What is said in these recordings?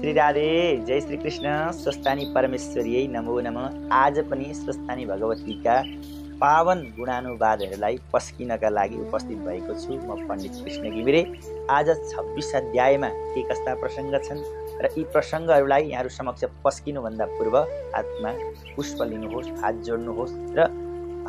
श्री राधे, जय श्री कृष्ण, स्वस्थानी परमेश्वरी नमो नमः। आज पनि स्वस्थानी भगवतीका पावन गुणानुवादहरूलाई पस्किनका लागि उपस्थित भएको छु। म पण्डित कृष्ण घिमिरे। आज 26 अध्यायमा के कस्ता प्रसङ्ग छन् र यी प्रसङ्गहरूलाई यहाँहरू समक्ष पस्किनुभन्दा पूर्व हातमा पुष्प लिनुहोस्, हात जोड्नुहोस् र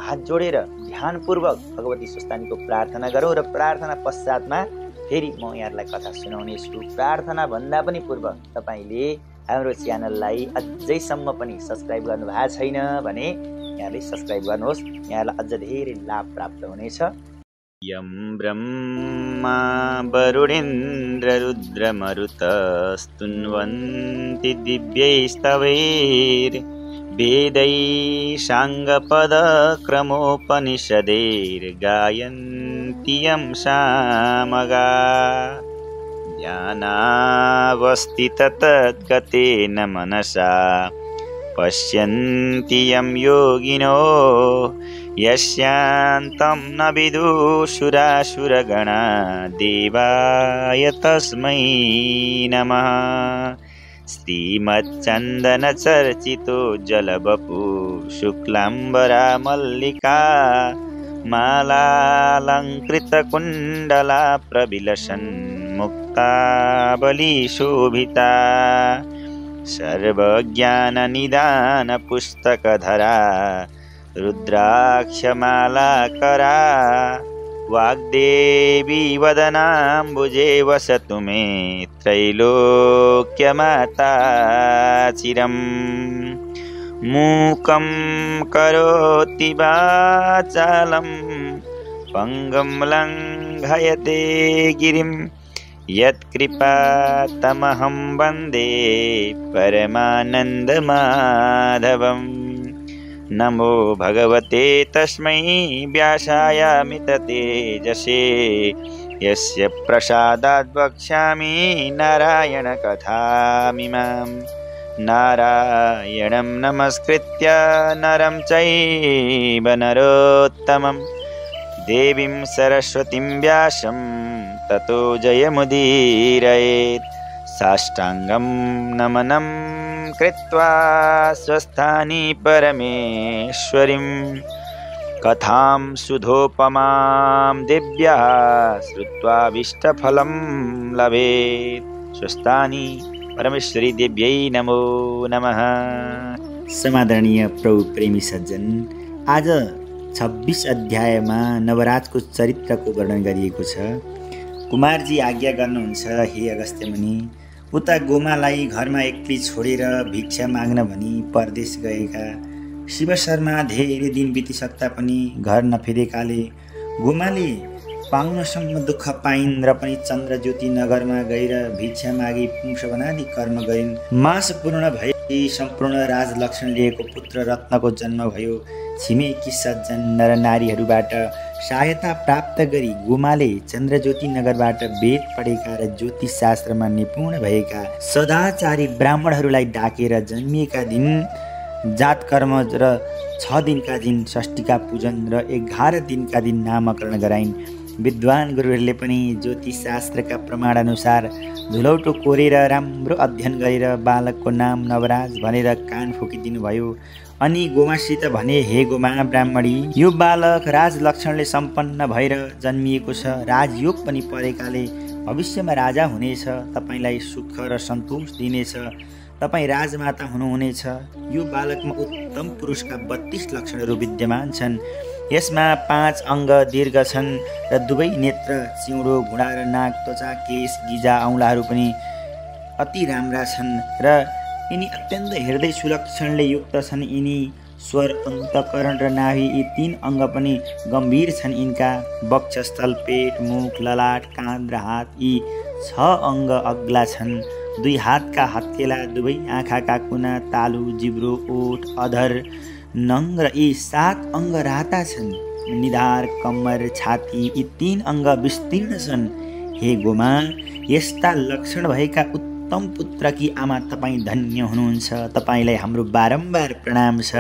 हात जोडेर ध्यानपूर्वक भगवती स्वस्थानीको प्रार्थना गरौँ र प्रार्थना पश्चातमा फेरि म यहाँहरूलाई कथा सुनाउने छु। प्रार्थना भन्दा पनि पूर्व तपाईले हाम्रो च्यानललाई अझैसम्म पनि सब्स्क्राइब गर्नु भएको छैन भने यहाँले सब्स्क्राइब गर्नुहोस्, यहाँलाई अझ धेरै लाभ प्राप्त हुनेछ। यं ब्रह्मा वरुणेन्द्र रुद्रमरुतस्तुन्वन्ति दिव्यैस्तवैर् वेदै साङ्गपदक्रमोपनिषदैर्गायन्ति यं सामगा ध्यानावस्थिततद्गतेन मनसा पश्यन्ति यं योगिनो यस्यान्तं न विदुषुरासुरगणा देवाय तस्मै नमः। श्रीमच्चन्दनचर्चितो जलवपु शुक्लाम्बरा मल्लिका मालालङ्कृतकुण्डला प्रविलसन् मुक्तावलीशोभिता सर्वज्ञाननिदानपुस्तकधरा रुद्राक्षमालाकरा वाग्देवी वदनाम्बुजे वसतु मे त्रैलोक्यमाता चिरम्। मूकं करोति वाचालं पङ्गुं लङ्घयते गिरिं यत्कृपातमहं वन्दे परमानन्दमाधवम्। नमो भगवते तस्मै व्यासायामिततेजसे यस्य प्रसादाद् वक्ष्यामि नारायणकथामिमाम्। नारायणं नमस्कृत्य नरं चैव नरोत्तमं देवीं सरस्वतीं व्यासं ततो जयमुदीरयेत्। साष्टाङ्गं नमनं कृत्वा स्वस्थानी परमेश्वरीं कथां सुधोपमां दिव्या श्रुत्वाभीष्टफलं लभेत्। स्वस्थानी परमेश्वरी देव्यै नमो नमः। समादरणीय प्रभु प्रेमी सज्जन, आज 26 अध्यायमा नवराजको चरित्रको वर्णन गरिएको छ। कुमारजी आज्ञा गर्नुहुन्छ, हे अगस्त्यमुनि, उता गोमालाई घरमा एक्लै छोडेर भिक्षा माग्न भनी परदेश गएका शिव शर्मा धेरै दिन बितिसक्दा पनि घर नफेरेकाले गोमाले पाउनसम्म दुःख पाइन् र पनि चन्द्रज्योति नगरमा गएर भिक्षा मागी पुंसवनादि कर्म गरिन्। मास पूर्ण भएपछि सम्पूर्ण राजलक्षण लिएको पुत्र रत्नको जन्म भयो। छिमेकी सज्जन नरनारीहरूबाट सहायता प्राप्त गरी गोमाले चन्द्रज्योति नगरबाट वेद पढेका र ज्योतिष शास्त्रमा निपुण भएका सदाचारी ब्राह्मणहरूलाई डाकेर जन्मिएका दिन जातकर्म र 6 दिनका दिन षष्ठीका पूजन र 11 दिनका दिन नामकरण गराइन्। विद्वान गुरुहरूले पनि ज्योतिष शास्त्रका प्रमाणअनुसार धुलौटो कोरेर राम्रो अध्ययन गरेर बालकको नाम नवराज भनेर कान फुकिदिनु भयो। अनि गोमासित भने, हे गोमा ब्राह्मणी, यो बालक राजलक्षणले सम्पन्न भएर जन्मिएको छ। राजयोग पनि परेकाले भविष्यमा राजा हुनेछ। तपाईलाई सुख र सन्तोष दिनेछ। तपाईँ राजमाता हुनुहुनेछ। यो बालकमा उत्तम पुरुषका 32 लक्षणहरू विद्यमान छन्। यसमा 5 अङ्ग दीर्घ छन् र दुवै नेत्र, चिउँडो, घुँडा र नाक, त्वचा, केश, गिजा, औँलाहरू पनि अति राम्रा छन् र यिनी अत्यन्त हृदय सुलक्षणले युक्त छन्। यिनी स्वर, अन्तःकरण र नाभि यी 3 अङ्ग पनि गम्भीर छन्। यिनका वक्षस्थल, पेट, मुख, ललाट, काँध र हात यी 6 अङ्ग अग्ला छन्। 2 हातका हत्केला, दुवै आँखाका कुना, तालु, जिब्रो, ओठ, अधर, नङ र यी 7 अङ्ग राता छन्। निधार, कम्मर, छाती यी 3 अङ्ग विस्तीर्ण छन्। हे गोमा, यस्ता लक्षण भएका उत्तम पुत्रकी आमा तपाईँ धन्य हुनुहुन्छ। तपाईँलाई हाम्रो बारम्बार प्रणाम छ।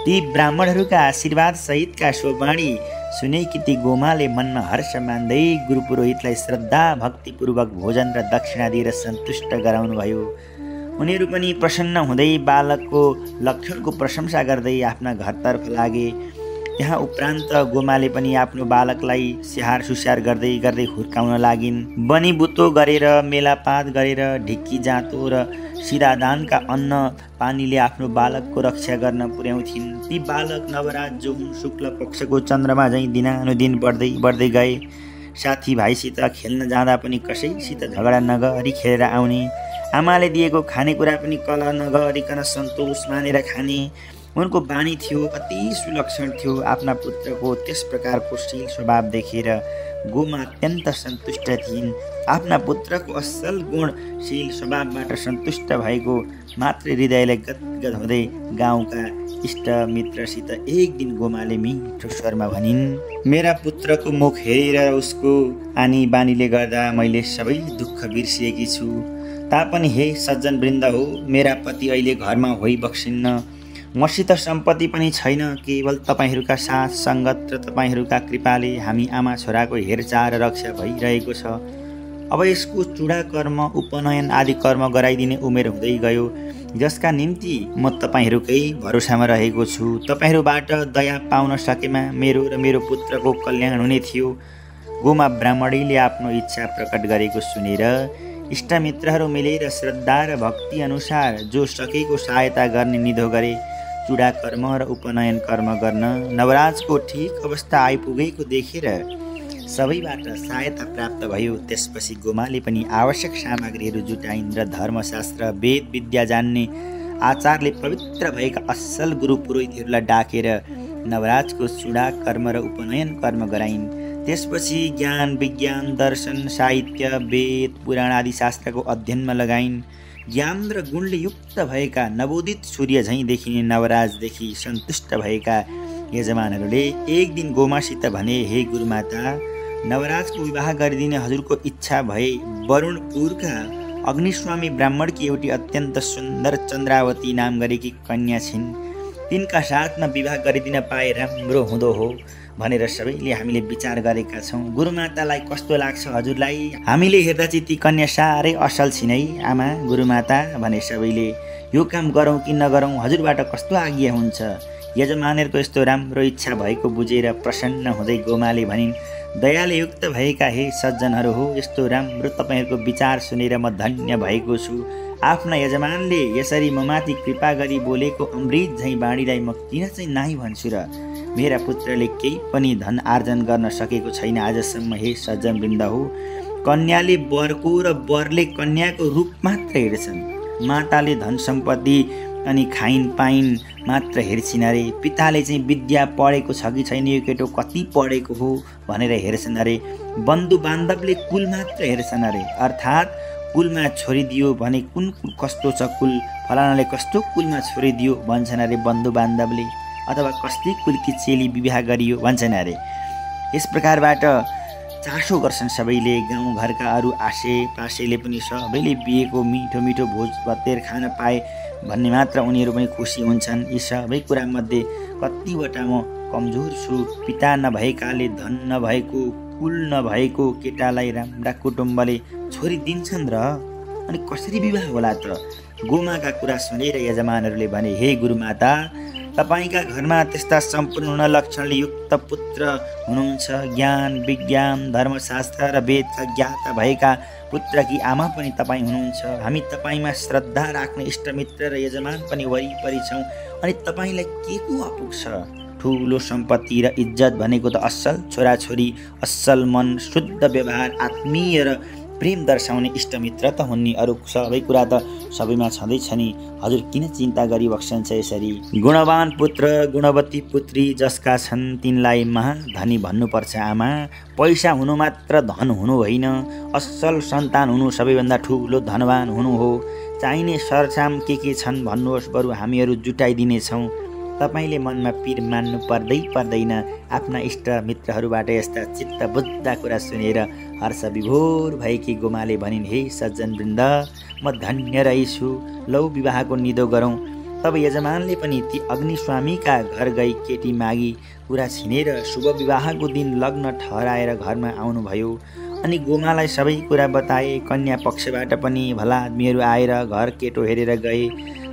ती ब्राह्मणहरूका आशीर्वाद सहितका शोभवाणी सुनेकी ती गोमाले मनमा हर्ष मान्दै गुरुपुरोहितलाई श्रद्धा भक्तिपूर्वक भोजन र दक्षिणा दिएर सन्तुष्ट गराउनुभयो। उनीहरू पनि प्रसन्न हुँदै बालकको लक्षणको प्रशंसा गर्दै आफ्ना घरतर्फ लागे। त्यहाँ उपरान्त गोमाले पनि आफ्नो बालकलाई स्याहार सुस्याहार गर्दै गर्दै हुर्काउन लागिन्। बनीबुतो गरेर मेलापात गरेर ढिक्की जाँतो र सिरादानका अन्न पानीले आफ्नो बालकको रक्षा गर्न पुर्याउँथिन्। ती बालक नवराज जो हुन् शुक्ल पक्षको चन्द्रमा झैँ दिनानुदिन बढ्दै बढ्दै गए। साथीभाइसित खेल्न जाँदा पनि कसैसित झगडा नगरी खेलेर आउने, आमाले दिएको खानेकुरा पनि कलह नगरिकन सन्तोष मानेर खाने उनको बानी थियो। अति सुलक्षण थियो। आफ्ना पुत्रको त्यस प्रकारको शील स्वभाव देखेर गोमा अत्यन्त सन्तुष्ट थिइन्। आफ्ना पुत्रको असल गुणशील स्वभावबाट सन्तुष्ट भएको मात्र हृदयले गदगद हुँदै गाउँका इष्ट मित्रसित एक दिन गोमाले मिठो स्वरमा भनिन्, मेरा पुत्रको मुख हेरेर उसको आनी बानीले गर्दा मैले सबै दुःख बिर्सिएकी छु। तापनि हे सज्जन वृन्द हो, मेरा पति अहिले घरमा होइबक्सिन्न। मसित सम्पत्ति पनि छैन, केवल तपाईँहरूका साथ सङ्गत र तपाईँहरूका कृपाले हामी आमा छोराको हेरचाह र रक्षा भइरहेको छ। अब यसको चुडा कर्म उपनयन आदि कर्म गराइदिने उमेर हुँदै गयो, जसका निम्ति म तपाईँहरूकै भरोसामा रहेको छु। तपाईँहरूबाट दया पाउन सकेमा मेरो र मेरो पुत्रको कल्याण हुने थियो। गोमा ब्राह्मणीले आफ्नो इच्छा प्रकट गरेको सुनेर इष्टमित्रहरू मिलेर श्रद्धा र भक्ति अनुसार जो सकेको सहायता गर्ने निधो गरे। चुडा कर्म र उपनयन कर्म गर्न नवराजको ठिक अवस्था आइपुगेको देखेर सबैबाट सहायता प्राप्त भयो। त्यसपछि गोमाले पनि आवश्यक सामग्रीहरू जुटाइन् र धर्मशास्त्र वेद विद्या जान्ने आचारले पवित्र भएका असल गुरु पुरोहितहरूलाई डाकेर नवराजको चुडा कर्म र उपनयन कर्म गराइन्। त्यसपछि ज्ञान विज्ञान दर्शन साहित्य वेद पुराण आदि शास्त्रको अध्ययनमा लगाइन्। ज्ञान र गुणले युक्त भएका नवोदित सूर्य झैँ देखिने नवराजदेखि सन्तुष्ट भएका यजमानहरूले एक दिन गोमासित भने, हे गुरुमाता, नवराजको विवाह गरिदिने हजुरको इच्छा भए वरुणपुरका अग्निस्वामी ब्राह्मणकी एउटी अत्यन्त सुन्दर चन्द्रावती नाम गरेकी कन्या छिन्। तिनका साथमा विवाह गरिदिन पाए राम्रो हुँदो हो भनेर सबैले हामीले विचार गरेका छौँ। गुरुमातालाई कस्तो लाग्छ हजुरलाई? हामीले हेर्दा चाहिँ ती कन्या साह्रै असल छिन् है आमा गुरुमाता भने सबैले। यो काम गरौँ कि नगरौँ, हजुरबाट कस्तो आज्ञा हुन्छ? यजमानहरूको यस्तो राम्रो इच्छा भएको बुझेर प्रसन्न हुँदै गोमाले भनिन्, दयाले युक्त भएका हे सज्जनहरू हो, यस्तो राम्रो तपाईँहरूको विचार सुनेर म धन्य भएको छु। आफ्ना यजमानले यसरी ममाथि कृपा गरी बोलेको अमृत झैँ बाणीलाई म किन चाहिँ नाइ भन्छु र? मेरा पुत्रले केही पनि धन आर्जन गर्न सकेको छैन आजसम्म। हे सज्जन वृन्द हो, कन्याले वरको र वरले कन्याको रूप मात्र हेर्छन्। माताले धन सम्पत्ति अनि खाइन पाइन मात्र हेर्छिन् अरे। पिताले चाहिँ विद्या पढेको छ कि छैन, यो केटो कति पढेको हो भनेर हेर्छन् अरे। बन्धु बान्धवले कुल मात्र हेर्छन् अरे। अर्थात् कुलमा छोरी दियो भने कुन कस्तो छ कुल, फलानाले कस्तो कुलमा छोरी दियो भन्छन् अरे बन्धु बान्धवले, अथवा कस्तै कुलकी चेली विवाह गरियो भन्छन् अरे। यस प्रकारबाट चासो गर्छन् सबैले। गाउँघरका अरू आसे पासेले पनि सबैले बिहेको मिठो मिठो भोज भतेर खान पाए भन्ने मात्र उनीहरू पनि खुसी हुन्छन्। यी सबै कुरामध्ये कतिवटा म कमजोर छु। पिता नभएकाले धन नभएको कुल नभएको केटालाई राम्रा कुटुम्बले छोरी दिन्छन् र? अनि कसरी विवाह होला त? गोमाका कुरा सुनेर यजमानहरूले भने, हे गुरुमाता, तपाईँका घरमा त्यस्ता सम्पूर्ण लक्षणले युक्त पुत्र हुनुहुन्छ। ज्ञान विज्ञान धर्मशास्त्र र वेदका ज्ञाता भएका पुत्रकी आमा पनि तपाईँ हुनुहुन्छ। हामी तपाईँमा श्रद्धा राख्ने इष्टमित्र र यजमान पनि वरिपरि छौँ। अनि तपाईँलाई के को अपुग छ? ठुलो सम्पत्ति र इज्जत भनेको त असल छोराछोरी, असल मन, शुद्ध व्यवहार, आत्मीय र प्रेम दर्शाउने इष्टमित्र त हुन् नि। अरू सबै कुरा त सबैमा छँदैछ नि। हजुर किन चिन्ता गरिबक्सन्छ यसरी? गुणवान पुत्र गुणवती पुत्री जसका छन् तिनलाई महाधनी भन्नुपर्छ आमा। पैसा हुनु मात्र धन हुनु होइन, असल सन्तान हुनु सबैभन्दा ठुलो धनवान हुनु हो। चाहिने सरसाम के छन् भन्नुहोस्, बरु हामीहरू जुटाइदिनेछौँ। तपाईँले मनमा पीर मान्नु पर्दैन। आफ्ना इष्ट मित्रहरूबाट यस्ता चित्त बुझ्दा कुरा सुनेर हर्ष विभोर भएकी गोमाले भनिन्, हे सज्जन वृन्द, म धन्य रहेछु। लौ विवाहको निधो गरौँ। तब यजमानले पनि ती अग्निस्वामीका घर गई केटी मागी कुरा छिनेर शुभ विवाहको दिन लग्न ठहराएर घरमा आउनुभयो। अनि गोमालाई सबै कुरा बताए। कन्या पक्षबाट पनि भला आदमीहरू आएर घर केटो हेरेर गए।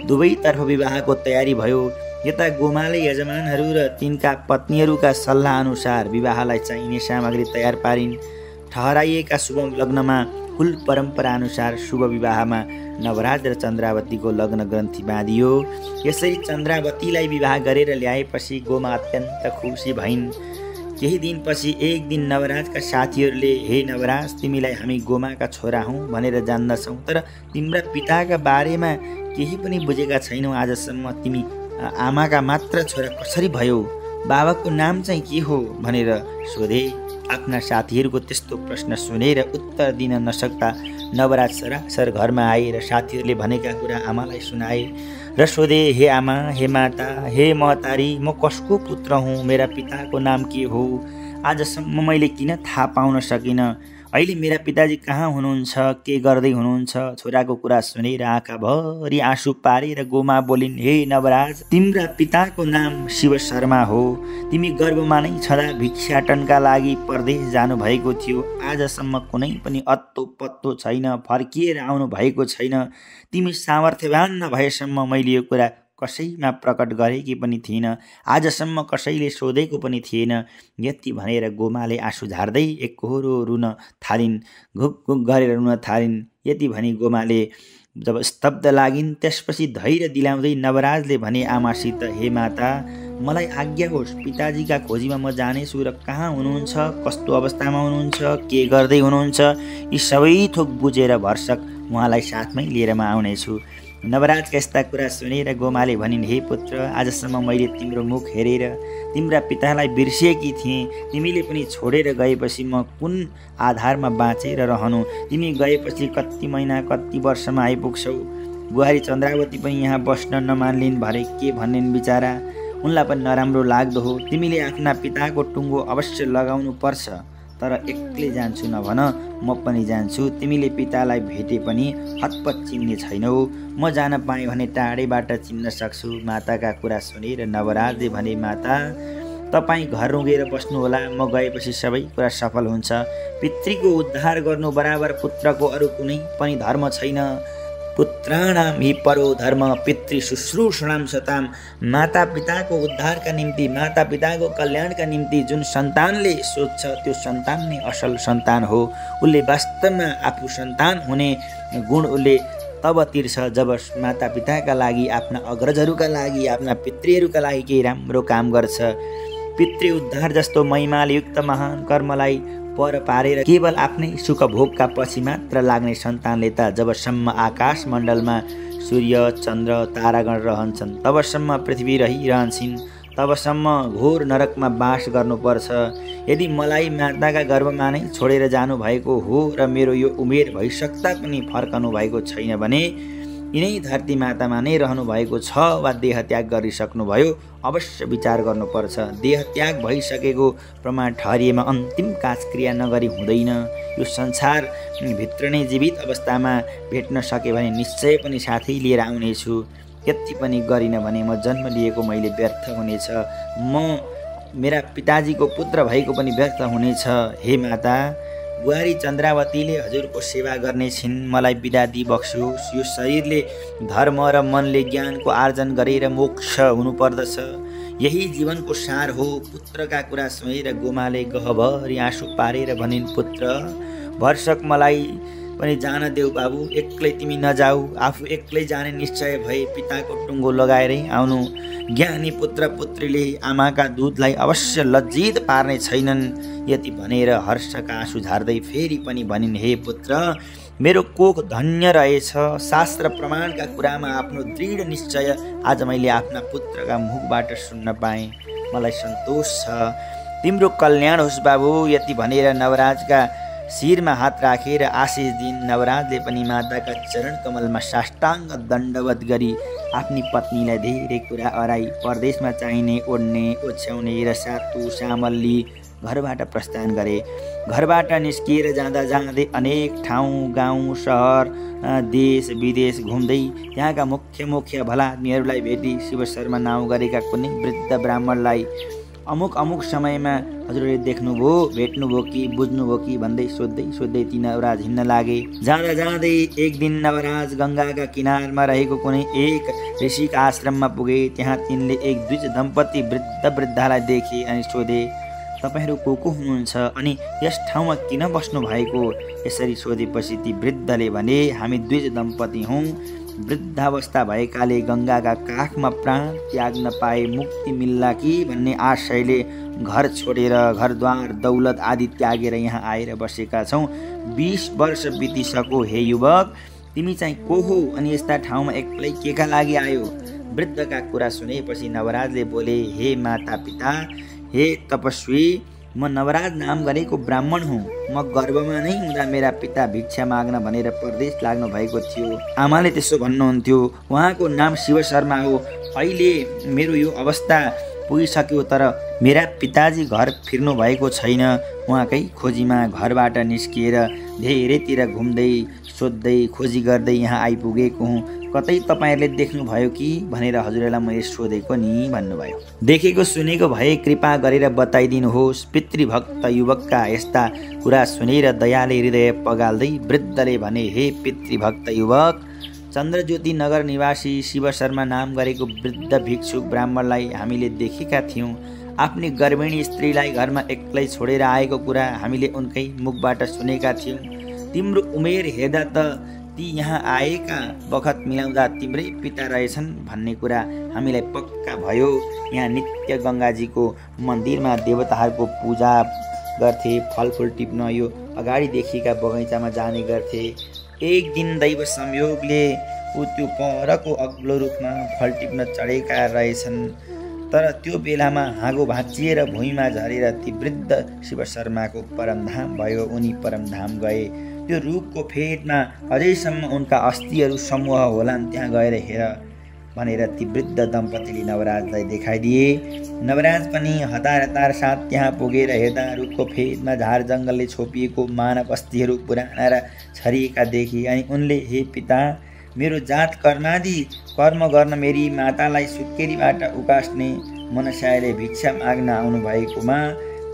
दुवैतर्फ विवाहको तयारी भयो। यता गोमाले यजमानहरू र तिनका पत्नीहरूका सल्लाह अनुसार विवाहलाई चाहिने सामग्री तयार पारिन्। ठहराइएका शुभ लग्नमा कुल परम्परा अनुसार शुभ विवाहमा नवराज र चन्द्रावतीको लग्न ग्रन्थि बाँधियो। यसरी चन्द्रावतीलाई विवाह गरेर ल्याएपछि गोमा अत्यन्त खुसी भइन्। केही दिनपछि एक दिन नवराजका साथीहरूले हे नवराज, तिमीलाई हामी गोमाका छोरा हौँ भनेर जान्दछौँ, तर तिम्रा पिताका बारेमा केही पनि बुझेका छैनौँ। आजसम्म तिमी आमाका मात्र छोरा कसरी भयो? बाबाको नाम चाहिँ के हो भनेर सोधे। आफ्ना साथीहरूको त्यस्तो प्रश्न सुनेर उत्तर दिन नसक्दा नवराज सरासर घरमा आए र साथीहरूले भनेका कुरा आमालाई सुनाए र सोधे, हे आमा, हे माता, हे महतारी, म कसको पुत्र हुँ? मेरा पिताको नाम के हो? आजसम्म मैले किन थाहा पाउन सकिनँ? अहिले मेरा पिताजी कहाँ हुनुहुन्छ? के गर्दै हुनुहुन्छ? छोराको कुरा सुनेर आँखाभरि आँसु पारेर गोमा बोलिन्, हे नवराज, तिम्रा पिताको नाम शिव शर्मा हो। तिमी गर्भमा नै छँदा भिक्षाटनका लागि परदेश जानुभएको थियो। आजसम्म कुनै पनि अत्तो पत्तो छैन, फर्किएर आउनु भएको छैन। तिमी सामर्थ्यवान नभएसम्म मैले यो कुरा कसैमा प्रकट गरेकी पनि थिइनँ। आजसम्म कसैले सोधेको पनि थिएन। यति भनेर गोमाले आँसु झार्दै एकहोरो रुन थालिन्, घुक घुक गरेर रुन थालिन्। यति भनी गोमाले जब स्तब्ध लागिन्, त्यसपछि धैर्य दिलाउँदै नवराजले भने आमासित, हे माता, मलाई आज्ञा होस्, पिताजीका खोजीमा म जानेछु र कहाँ हुनुहुन्छ, कस्तो अवस्थामा हुनुहुन्छ, के गर्दै हुनुहुन्छ, यी सबै थोक बुझेर भरसक उहाँलाई साथमै लिएर म आउनेछु। नवराजका यस्ता कुरा सुनेर गोमाले भनिन्, हे पुत्र, आजसम्म मैले तिम्रो मुख हेरेर तिम्रा पितालाई बिर्सिएकी थिएँ। तिमीले पनि छोडेर गएपछि म कुन आधारमा बाँचेर रहनु? तिमी गएपछि कति महिना कति वर्षमा आइपुग्छौ? बुहारी चन्द्रावती पनि यहाँ बस्न नमान्लिन् भरे के भन्निन् बिचारा? उनलाई पनि नराम्रो लाग्दो हो। तिमीले आफ्ना पिताको टुङ्गो अवश्य लगाउनु पर्छ, तर एक्लै जान्छु नभन, म पनि जान्छु। तिमीले पितालाई भेटे पनि हतपत चिन्ने छैनौ। म जान पाएँ भने टाढैबाट चिन्न सक्छु। माताका कुरा सुनेर नवराजले भने, माता, तपाईँ घर रुँगेर बस्नुहोला, म गएपछि सबै कुरा सफल हुन्छ। पितृको उद्धार गर्नु बराबर पुत्रको अरू कुनै पनि धर्म छैन। पुत्राणाम हि परो धर्म पितृ शुश्रूषणाम सताम। माता पिताको उद्धारका निम्ति, माता पिताको कल्याणका निम्ति जुन सन्तानले सोच्छ त्यो सन्तान नै असल सन्तान हो। उसले वास्तवमा आफू सन्तान हुने गुण उसले तब तिर्छ जब माता पिताका लागि, आफ्ना अग्रजहरूका लागि, आफ्ना पितृहरूका लागि केही राम्रो काम गर्छ। पितृ उद्धार जस्तो महिमाले युक्त महान कर्मलाई पर पारेर केवल आफ्नै सुख भोगका पछि मात्र लाग्ने सन्तानले त जबसम्म आकाश मण्डलमा सूर्य चन्द्र तारागण रहन्छन् तबसम्म पृथ्वी रहिरहन्छन्, तबसम्म घोर नरकमा बास गर्नुपर्छ। यदि मलाई माताका गर्भमा नै छोडेर जानुभएको हो र मेरो यो उमेर भइसक्दा पनि फर्कनु भएको छैन भने यिनै धरती मातामा नै रहनु भएको छ वा देह त्याग गरिसक्नुभयो, अवश्य विचार गर्नुपर्छ। देह त्याग भइसकेको प्रमाण ठहरिएमा अन्तिम काजक्रिया नगरी हुँदैन। यो संसार भित्र नै जीवित अवस्थामा भेट्न सके भने निश्चय पनि साथै लिएर आउनेछु। यति पनि गरिन भने म जन्म लिएको मैले व्यर्थ हुनेछ, म मेरा पिताजीको पुत्र भएको पनि व्यर्थ हुनेछ। हे माता, बुहारी चन्द्रावतीले हजुरको सेवा गर्ने छिन्, मलाई बिदा दिई बक्सोस्। यो शरीरले धर्म र मनले ज्ञानको आर्जन गरेर मोक्ष हुनुपर्दछ, यही जीवनको सार हो। पुत्रका कुरा सुनेर गोमाले गहभरि आँसु पारेर भनिन्, पुत्र, भरसक मलाई पनि जान देऊ बाबु, एक्लै तिमी नजाऊ। आफू एक्लै जाने निश्चय भए पिताको टुङ्गो लगाएरै आउनु। ज्ञानी पुत्र पुत्रीले आमाका दूधलाई अवश्य लज्जित पार्ने छैनन्। यति भनेर हर्षका आँसु झार्दै फेरि पनि भनिन्, हे पुत्र, मेरो कोख धन्य रहेछ। शास्त्र प्रमाणका कुरामा आफ्नो दृढ निश्चय आज मैले आफ्ना पुत्रका मुखबाट सुन्न पाएँ, मलाई सन्तोष छ। तिम्रो कल्याण होस् बाबु। यति भनेर नवराजका शिरमा हात राखेर आशिष दिन नवराजले पनि माताका चरण कमलमा साष्टाङ्ग दण्डवत गरी आफ्नी पत्नीलाई धेरै कुरा अराई परदेशमा चाहिने ओढ्ने ओछ्याउने र सातु सामल्ली घरबाट प्रस्थान गरे। घरबाट निस्किएर जाँदा जाँदै अनेक ठाउँ गाउँ सहर देश विदेश घुम्दै त्यहाँका मुख्य भला आदमीहरूलाई भेटी शिव शर्मा नाउँ गरेका कुनै वृद्ध ब्राह्मणलाई अमुक समयमा हजुरले देख्नुभयो, भेट्नुभयो कि बुझ्नुभयो कि भन्दै सोध्दै ती नवराज हिँड्न लागे। जाँदा जाँदै एक दिन नवराज गङ्गाका किनारमा रहेको कुनै एक ऋषिका आश्रममा पुगे। त्यहाँ तिनले एक द्विज दम्पति वृद्धलाई देखे अनि सोधे, तपाईहरू को हुनुहुन्छ अनि यस ठाउँमा किन बस्नु भएको? यसरी सोधेपछि ती वृद्धले भने, हामी द्विज दम्पति हौँ। वृद्धावस्था भएकाले गङ्गाका काखमा प्राण त्याग्न पाए मुक्ति मिल्ला कि भन्ने आशयले घर छोडेर घरद्वार दौलत आदि त्यागेर यहाँ आएर बसेका छौँ। 20 वर्ष बितिसक्यो। हे युवक, तिमी चाहिँ को हो अनि यस्ता ठाउँमा एक्लै केका लागि आयो? वृद्धका कुरा सुनेपछि नवराजले बोले, हे माता पिता, हे तपस्वी, म नवराज नाम गरेको ब्राह्मण हुँ। म गर्भमा नै हुँदा मेरा पिता भिक्षा माग्न भनेर परदेश लाग्नु भएको थियो। आमाले त्यसो भन्नुहुन्थ्यो। उहाँको नाम शिव शर्मा हो। अहिले मेरो यो अवस्था पुगिसक्यो, तर मेरा पिताजी घर फिर्नु भएको छैन। उहाँकै खोजीमा घरबाट निस्किएर धेरैतिर घुम्दै सोध्दै खोजी गर्दै यहाँ आइपुगेको हुँ। कतै तपाईँहरूले देख्नुभयो कि भनेर हजुरलाई मैले सोधेको नि भन्नुभयो। देखेको सुनेको भए कृपा गरेर बताइदिनुहोस्। पितृभक्त युवकका यस्ता कुरा सुनेर दयाले हृदय पगाल्दै वृद्धले भने, हे पितृभक्त युवक, चन्द्रज्योति नगर निवासी शिव शर्मा नाम गरेको वृद्ध भिक्षुक ब्राह्मणलाई हामीले देखेका थियौँ। आफ्नी गर्भिणी स्त्रीलाई घरमा एक्लै छोडेर आएको कुरा हामीले उनकै मुखबाट सुनेका थियौँ। तिम्रो उमेर हेर्दा त ती यहाँ आएका बखत मिलाउँदा तिम्रै पिता रहेछन् भन्ने कुरा हामीलाई पक्का भयो। यहाँ नित्य गङ्गाजीको मन्दिरमा देवताहरूको पूजा गर्थे, फलफुल टिप्न यो अगाडि देखिएका बगैँचामा जाने गर्थे। एक दिन दैव संयोगले त्यो परको अग्लो रूपमा फल टिप्न चढेका रहेछन्। तर त्यो बेलामा हाँगो भाँचिएर भुइँमा झरेर ती वृद्ध शिव शर्माको परमधाम भयो। उनी परमधाम गए। त्यो रुखको फेदमा अझैसम्म उनका अस्थिहरू समूह होलान्, त्यहाँ गएर हेर भनेर ती वृद्ध दम्पतिले नवराजलाई देखाइदिए। नवराज पनि हतार साथ त्यहाँ पुगेर हेर्दा रुखको फेदमा झार जङ्गलले छोपिएको मानव अस्थिहरू पुराना र छरिएका देखे। अनि उनले, हे पिता, मेरो जात कर्मादि कर्म गर्न मेरी मातालाई सुत्केरीबाट उकास्ने मनसायले भिक्षा माग्न आउनुभएकोमा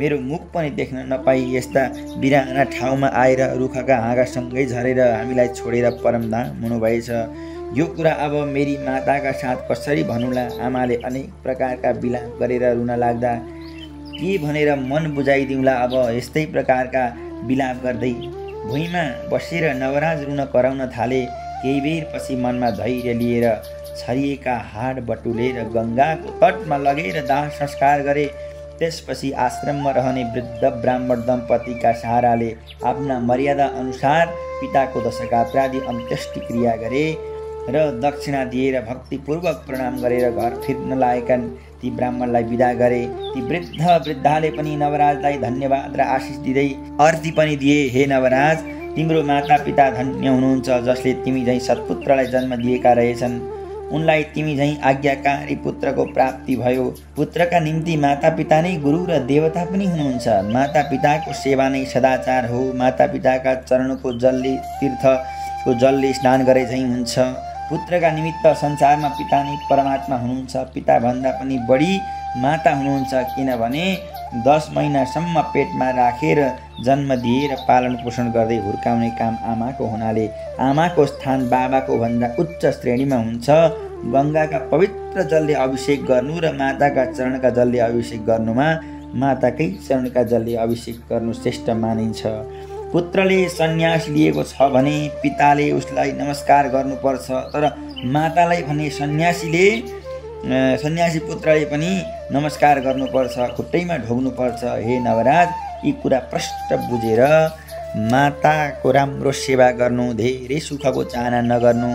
मेरो मुख पनि देख्न नपाई यस्ता बिराना ठाउँमा आएर रुखका हाँगासँगै झरेर हामीलाई छोडेर परमधाम हुनुभएछ। यो कुरा अब मेरी माताका साथ कसरी भनौँला? आमाले अनेक प्रकारका बिलाप गरेर रुन लाग्दा के भनेर मन बुझाइदिउँला? अब यस्तै प्रकारका बिलाप गर्दै भुइँमा बसेर नवराज रुन कराउन थाले। केही बेरपछि मनमा धैर्य लिएर छरिएका हाड बटुलेर गङ्गाको तटमा लगेर दाह संस्कार गरे। त्यसपछि आश्रममा रहने वृद्ध ब्राह्मण दम्पतिका सहाराले आफ्ना मर्यादा अनुसार पिताको दशगात्रादि अन्त्येष्टि क्रिया गरे र दक्षिणा दिएर भक्तिपूर्वक प्रणाम गरेर घर फिर्न लागेका ती ब्राह्मणलाई विदा गरे। ती वृद्धाले पनि नवराजलाई धन्यवाद र आशिष दिँदै अर्थी पनि दिए, हे नवराज, तिम्रो माता पिता धन्य हुनुहुन्छ, जसले तिमी झैँ सत्पुत्रलाई जन्म दिएका रहेछन्। उनलाई तिमी झैँ आज्ञाकारी पुत्रको प्राप्ति भयो। पुत्रका निम्ति माता पिता नै गुरु र देवता पनि हुनुहुन्छ। माता पिताको सेवा नै सदाचार हो। माता पिताका चरणको जलले तीर्थको जलले स्नान गरे झैँ हुन्छ। पुत्रका निमित्त संसारमा पिता नै परमात्मा हुनुहुन्छ। पिताभन्दा पनि बढी माता हुनुहुन्छ, किनभने 10 महिनासम्म पेटमा राखेर जन्म दिएर पालन पोषण गर्दै हुर्काउने काम आमाको हुनाले आमाको स्थान बाबाको भन्दा उच्च श्रेणीमा हुन्छ। गङ्गाका पवित्र जलले अभिषेक गर्नु र माताका चरणका जलले अभिषेक गर्नुमा माताकै चरणका जलले अभिषेक गर्नु श्रेष्ठ मानिन्छ। पुत्रले सन्यास लिएको छ भने पिताले उसलाई नमस्कार गर्नुपर्छ, तर मातालाई भने सन्यासी पुत्रले पनि नमस्कार गर्नुपर्छ, खुट्टैमा ढोग्नुपर्छ। हे नवराज, यी कुरा प्रष्ट बुझेर माताको राम्रो सेवा गर्नु, धेरै सुखको चाहना नगर्नु।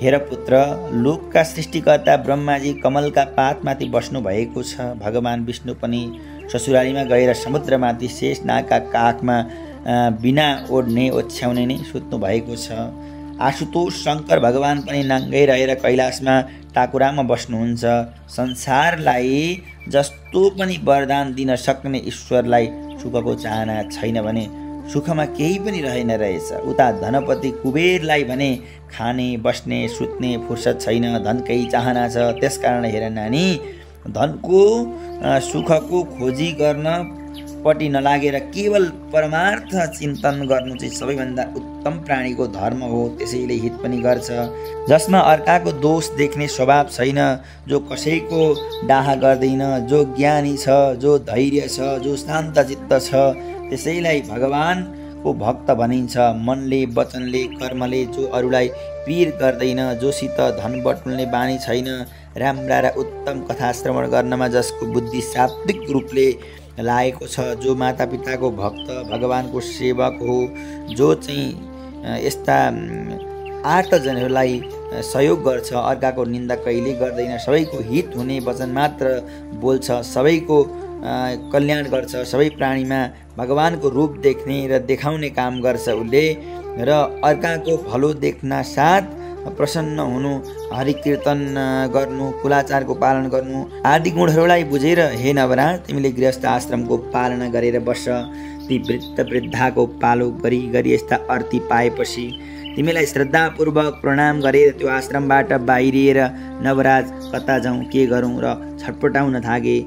हेर पुत्र, लोकका सृष्टिकर्ता ब्रह्माजी कमलका पातमाथि बस्नु भएको छ। भगवान विष्णु पनि ससुरालीमा गएर समुद्रमाथि शेषनागका काखमा बिना ओढ्ने ओछ्याउने नै सुत्नु भएको छ। आशुतोष शङ्कर भगवान पनि नाङ्गै रहेर कैलाशमा टाकुरामा बस्नुहुन्छ। संसारलाई जस्तो पनि वरदान दिन सक्ने ईश्वरलाई सुखको चाहना छैन भने सुखमा केही पनि रहेन रहेछ। उता धनपति कुबेरलाई भने खाने, बस्ने, सुत्ने फुर्सद छैन, धनकै चाहना छ। त्यसकारण हेर नानी, धनको सुखको खोजी गर्न पट्टि नलागेर केवल परमार्थ चिन्तन गर्नु चाहिँ सबैभन्दा उत्तम प्राणीको धर्म हो। त्यसैले हित पनि गर्छ। जसमा अर्काको दोष देख्ने स्वभाव छैन, जो कसैको डाहा गर्दैन, जो ज्ञानी छ, जो धैर्य छ, जो शान्त चित्त छ, त्यसैलाई भगवानको भक्त भनिन्छ। मनले, वचनले, कर्मले जो अरूलाई पीर गर्दैन, जोसित धन बटुल्ने बानी छैन, राम्रा र उत्तम कथा श्रवण गर्नमा जसको बुद्धि सात्विक रूपले लागेको छ, जो मातापिताको भक्त, भगवानको सेवक हो, जो चाहिँ यस्ता आर्तजनहरूलाई सहयोग गर्छ, अर्काको निन्दा कहिले गर्दैन, सबैको हित हुने वचन मात्र बोल्छ, सबैको कल्याण गर्छ, सबै प्राणीमा भगवानको रूप देख्ने र देखाउने काम गर्छ उसले, र अर्काको भलो देख्न साथ प्रसन्न हुनु, हरि कीर्तन गर्नु, कुलाचारको पालन गर्नु आदि गुणहरूलाई बुझेर हे नवराज, तिमीले गृहस्थ आश्रमको पालना गरेर बस्छ। ती वृद्ध वृद्धाको पालो गरी गरी यस्ता अर्थी पाएपछि तिमीलाई श्रद्धापूर्वक प्रणाम गरेर त्यो आश्रमबाट बाहिरिएर नवराज कता जाउँ, के गरौँ र छटपटाउन थाले।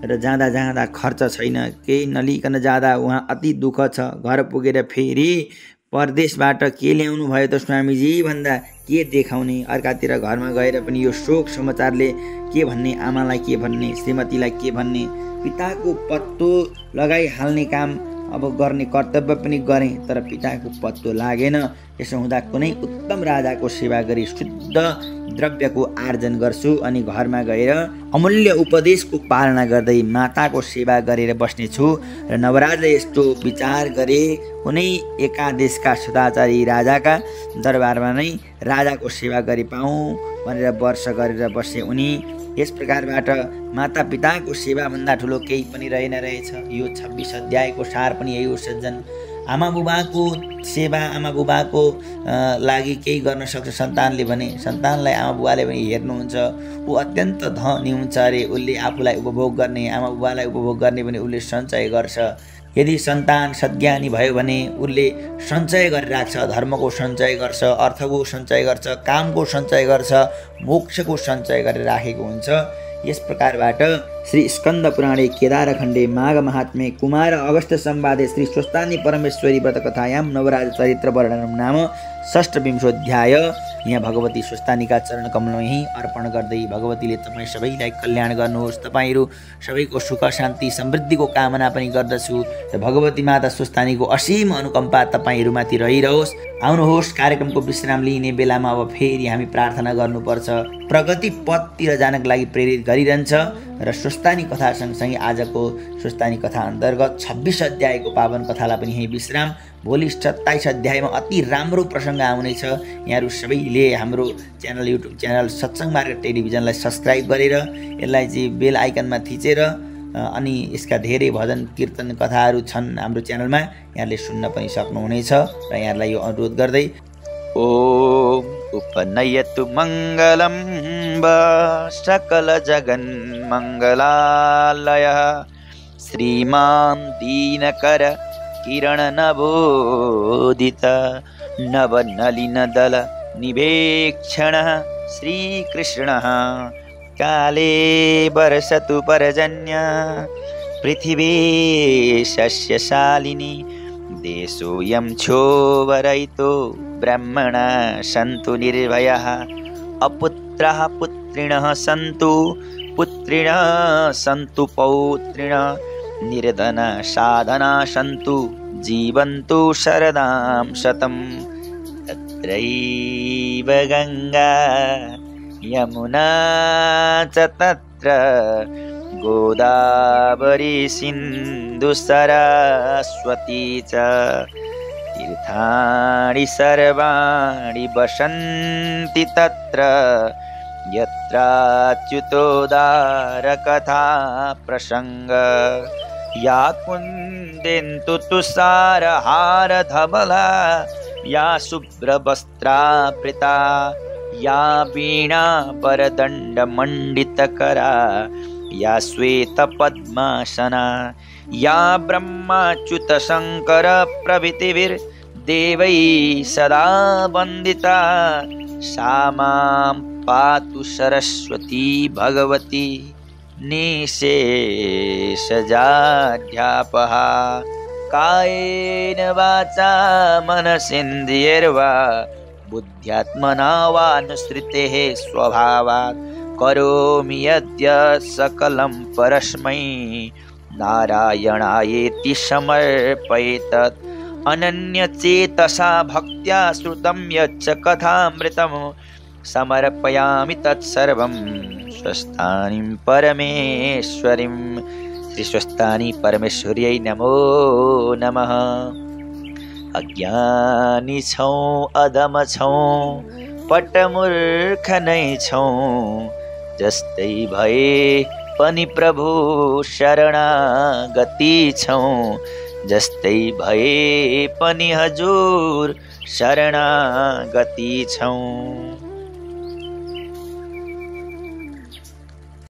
र जाँदा जाँदा खर्च छैन, केही नलिकन जाँदा उहाँ अति दुःख छ। घर पुगेर फेरि परदेशबाट के ल्याउनु भयो त स्वामीजी भन्दा के देखाउने। अर्कातिर घरमा गएर पनि यो शोक समाचारले के भन्ने, आमालाई के भन्ने, श्रीमतीलाई के भन्ने। पिताको पत्तो लगाइहाल्ने काम अब गर्ने कर्तव्य पनि गरेँ, तर पिताको पत्तो लागेन। यसो हुँदा कुनै उत्तम राजाको सेवा गरी शुद्ध द्रव्यको आर्जन गर्छु, अनि घरमा गएर अमूल्य उपदेशको पालना गर्दै माताको सेवा गरेर बस्नेछु। र नवराजले यस्तो विचार गरे, कुनै एकादेशका सदाचारी राजाका दरबारमा नै राजाको सेवा गरी पाऊँ भनेर वर्ष गरेर बसे उनी। यस प्रकारबाट माता पिताको सेवाभन्दा ठुलो केही पनि रहेन रहेछ। यो 26 अध्यायको सार पनि यही हो सज्जन। आमा बुबाको सेवा, आमा बुबाको लागि केही गर्न सक्छ सन्तानले भने, सन्तानलाई आमा बुबाले पनि हेर्नुहुन्छ। ऊ अत्यन्त धनी हुन्छ अरे, उसले आफूलाई उपभोग गर्ने, आमा बुबालाई उपभोग गर्ने भने उसले सञ्चय गर्छ। यदि सन्तान सद्ज्ञानी भयो भने उसले सञ्चय गरेर राख्छ, धर्मको सञ्चय गर्छ, अर्थको सञ्चय गर्छ, कामको सञ्चय गर्छ, मोक्षको सञ्चय गरेर राखेको हुन्छ। यस प्रकारबाट श्री स्कन्द पुराणे केदारखण्डे माघ महात्म्ये कुमार अगस्त संवादे श्री स्वस्तानी परमेश्वरी व्रत कथायां नवराज चरित्र वर्णनम नाम षष्ठविंशोऽध्याय। यहाँ भगवती स्वस्तानीका चरण कमलमा यहीँ अर्पण गर्दै भगवतीले तपाईँ सबैलाई कल्याण गर्नुहोस्, तपाईँहरू सबैको सुख शान्ति समृद्धिको कामना पनि गर्दछु र भगवती माता स्वस्तानीको असीम अनुकम्पा तपाईँहरूमाथि रहिरहोस्। आउनुहोस्, कार्यक्रमको विश्राम लिने बेलामा अब फेरि हामी प्रार्थना गर्नुपर्छ। प्रगति पथतिर जानका लागि प्रेरित गरिरहन्छ र स्वस्तानी कथा सँगसँगै आजको स्वस्तानी कथा अन्तर्गत 26 अध्यायको पावन कथालाई पनि यही विश्राम। भोलि 27 अध्यायमा अति राम्रो प्रसङ्ग आउनेछ। यहाँहरू सबैले हाम्रो च्यानल, युट्युब च्यानल सत्सङ्ग मार्ग टेलिभिजनलाई सब्सक्राइब गरेर यसलाई चाहिँ बेल आइकनमा थिचेर अनि यसका धेरै भजन कीर्तन कथाहरू छन् हाम्रो च्यानलमा, यहाँले सुन्न पनि सक्नुहुनेछ र यहाँलाई यो अनुरोध गर्दै ओम उपनयतु मङ्गलं सकल जगन् मङ्गलालयः श्रीमान् दीनकर किरण नवोदित नवनलिनदल निवेक्षणः श्रीकृष्णः काले वर्षतु पर्जन्य पृथिवी शस्यशालिनी देशोऽयं क्षोभरहितो ब्रह्मणा सन्तु निर्भयाः अपुत्रः पुत्रिणः सन्तु पुत्रिणः सन्तु पौत्रिणः निर्धना साधना सन्तु जीवन्तु शरदां शतम् तत्रैव गङ्गा यमुना च तत्र गोदावरी सिन्धु सरस्वती च तीर्थानि सर्वाणि वसन्ति तत्र यत्राच्युतोदारकथा प्रसङ्ग या कुन्देन्दु तुषारहारधवला या शुभ्रवस्त्रावृता या वीणा वरदण्डमण्डितकरा या श्वेतपद्मासना या ब्रह्माच्युतशङ्कर प्रभृतिभिर्देवैः सदा वन्दिता सा मां पातु सरस्वती भगवती निशेषजाढ्यापः कायेन वाचा मनसेन्द्रियैर्वा बुद्ध्यात्मना वानुसृतेः स्वभावात् करोमि यद्यत् सकलं परस्मै नारायणायेति समर्पयेतत् अनन्यचेतसा भक्त्या श्रुतं यच्च कथामृतं समर्पयामि तत्सर्वं स्वस्थानीं परमेश्वरीं। श्री स्वस्थानी परमेश्वर्यै नमो नमः। अज्ञानी छौँ अधम छौँ पटमूर्ख नै छौँ जस्तै भए पनि प्रभु शरणागति छौँ जस्तै भए पनि हजुर शरणागति छौँ।